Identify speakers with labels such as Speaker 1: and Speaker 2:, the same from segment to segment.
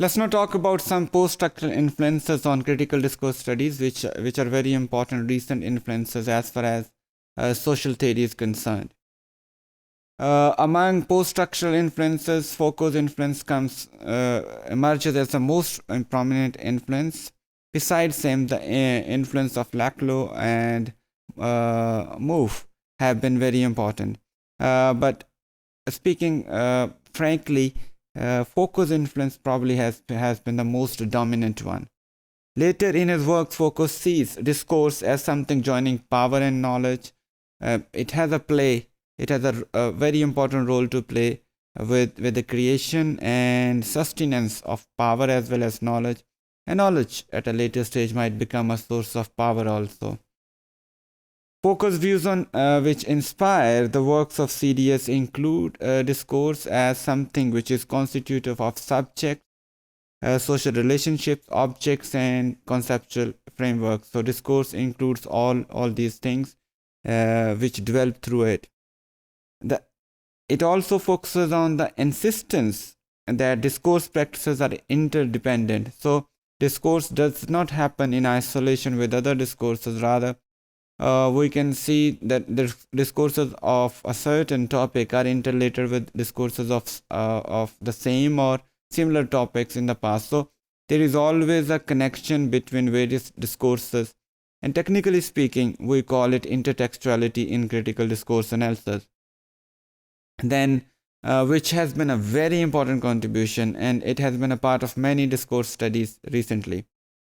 Speaker 1: Let's now talk about some post-structural influences on critical discourse studies, which are very important recent influences as far as social theory is concerned. Among post-structural influences, Foucault's influence emerges as the most prominent influence. Besides him, the influence of Laclau and Mouffe have been very important. But speaking frankly, Foucault's influence probably has been the most dominant one. Later in his works, Foucault sees discourse as something joining power and knowledge. It has a very important role to play with the creation and sustenance of power as well as knowledge. And knowledge at a later stage might become a source of power also. Foucault's views on which inspire the works of CDS include discourse as something which is constitutive of subject, social relationships, objects, and conceptual frameworks. So discourse includes all these things which develop through it. It also focuses on the insistence that discourse practices are interdependent. So discourse does not happen in isolation with other discourses. Rather, we can see that the discourses of a certain topic are interrelated with discourses of the same or similar topics in the past. So there is always a connection between various discourses, and technically speaking, we call it intertextuality in critical discourse analysis. Then, which has been a very important contribution, and it has been a part of many discourse studies recently.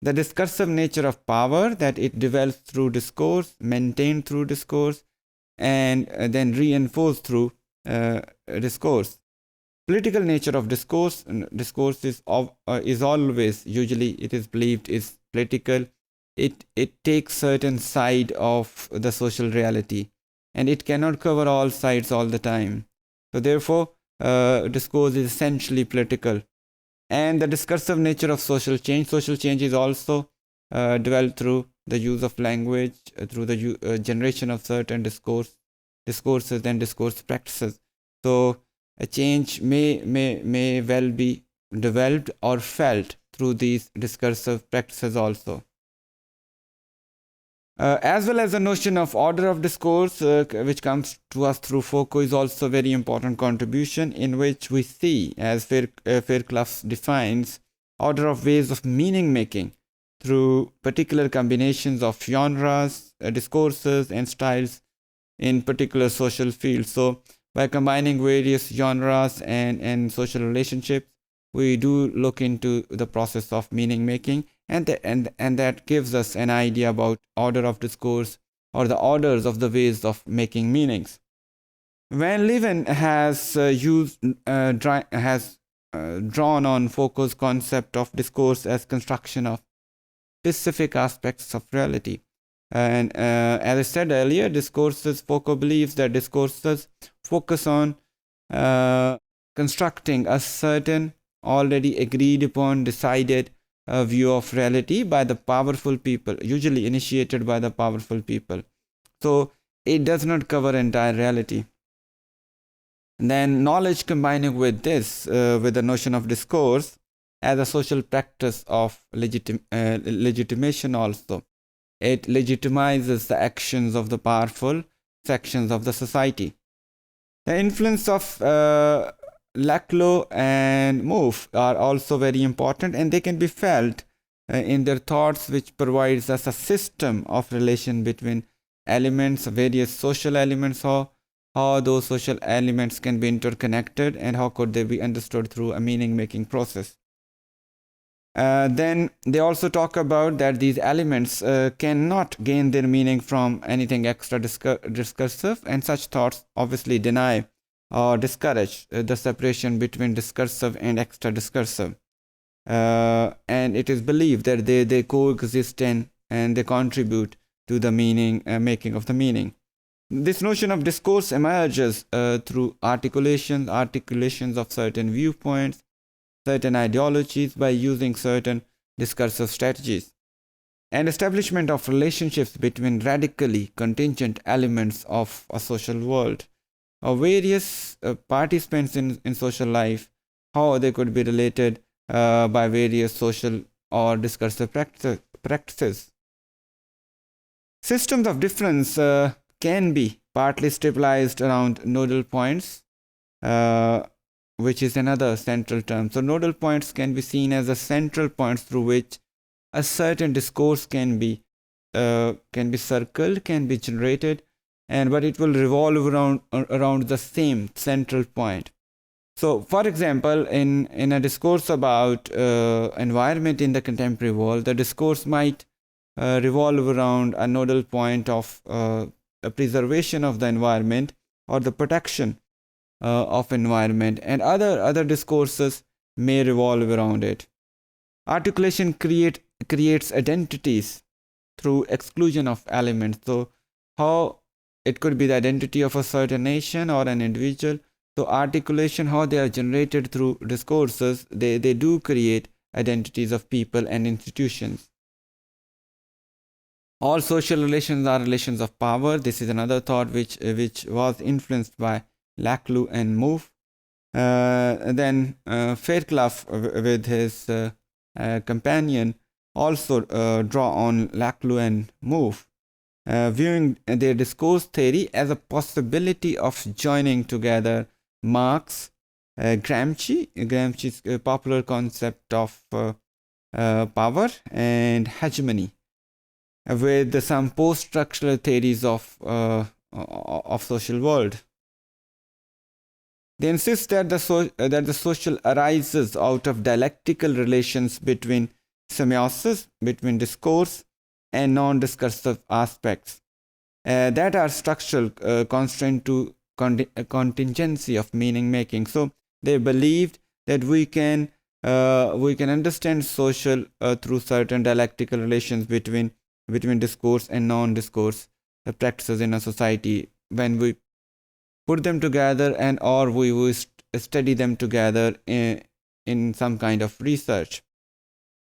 Speaker 1: The discursive nature of power, that it develops through discourse, maintained through discourse, and then reinforced through discourse. Political nature of discourse is always, usually it is believed, is political. It takes certain side of the social reality, and it cannot cover all sides all the time. So therefore, discourse is essentially political. And the discursive nature of social change. Social change is also developed through the use of language, through the generation of certain discourses and discourse practices. So a change may well be developed or felt through these discursive practices also. As well as the notion of order of discourse, which comes to us through Foucault, is also a very important contribution, in which we see, as Fairclough defines, order of ways of meaning making through particular combinations of genres, discourses, and styles in particular social fields. So by combining various genres and social relationships, we do look into the process of meaning making, and that gives us an idea about order of discourse, or the orders of the ways of making meanings. Van Leeuwen has drawn on Foucault's concept of discourse as construction of specific aspects of reality. And as I said earlier, Foucault believes that discourses focus on constructing a certain already agreed upon, decided view of reality by the powerful people, usually initiated by the powerful people. So it does not cover entire reality. And then knowledge combining with this, with the notion of discourse as a social practice of legitimation also. It legitimizes the actions of the powerful sections of the society. The influence of Laclau and Mouffe are also very important, and they can be felt in their thoughts, which provides us a system of relation between elements, various social elements, how those social elements can be interconnected, and how could they be understood through a meaning-making process. Then they also talk about that these elements cannot gain their meaning from anything extra discursive, and such thoughts obviously deny or discourage the separation between discursive and extra discursive. And it is believed that they coexist and they contribute to the meaning making of the meaning. This notion of discourse emerges through articulations of certain viewpoints, certain ideologies, by using certain discursive strategies, and establishment of relationships between radically contingent elements of a social world. Various participants in social life, how they could be related by various social or discursive practices. Systems of difference can be partly stabilized around nodal points, which is another central term. So nodal points can be seen as the central points through which a certain discourse can be circled, can be generated, but it will revolve around the same central point. So, for example, in a discourse about environment in the contemporary world, the discourse might revolve around a nodal point of a preservation of the environment or the protection of environment, and other discourses may revolve around it. Articulation creates identities through exclusion of elements. So how it could be the identity of a certain nation or an individual. So articulation, how they are generated through discourses, they do create identities of people and institutions. All social relations are relations of power. This is another thought which was influenced by Laclau and Mouffe. Then Fairclough with his companion also draw on Laclau and Mouffe, viewing their discourse theory as a possibility of joining together Marx, Gramsci's popular concept of power and hegemony, with some post-structural theories of social world. They insist that the social arises out of dialectical relations between semiosis, between discourse and non-discursive aspects that are structural, constrained to contingency of meaning making. So they believed that we can understand social through certain dialectical relations between discourse and non-discourse practices in a society. When we put them together or we study them together in some kind of research.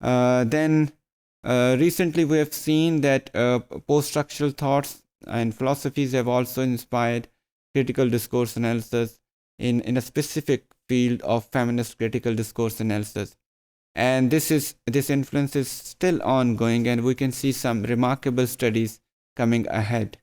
Speaker 1: Then recently we have seen that post-structural thoughts and philosophies have also inspired critical discourse analysis in a specific field of feminist critical discourse analysis. And this influence is still ongoing, and we can see some remarkable studies coming ahead.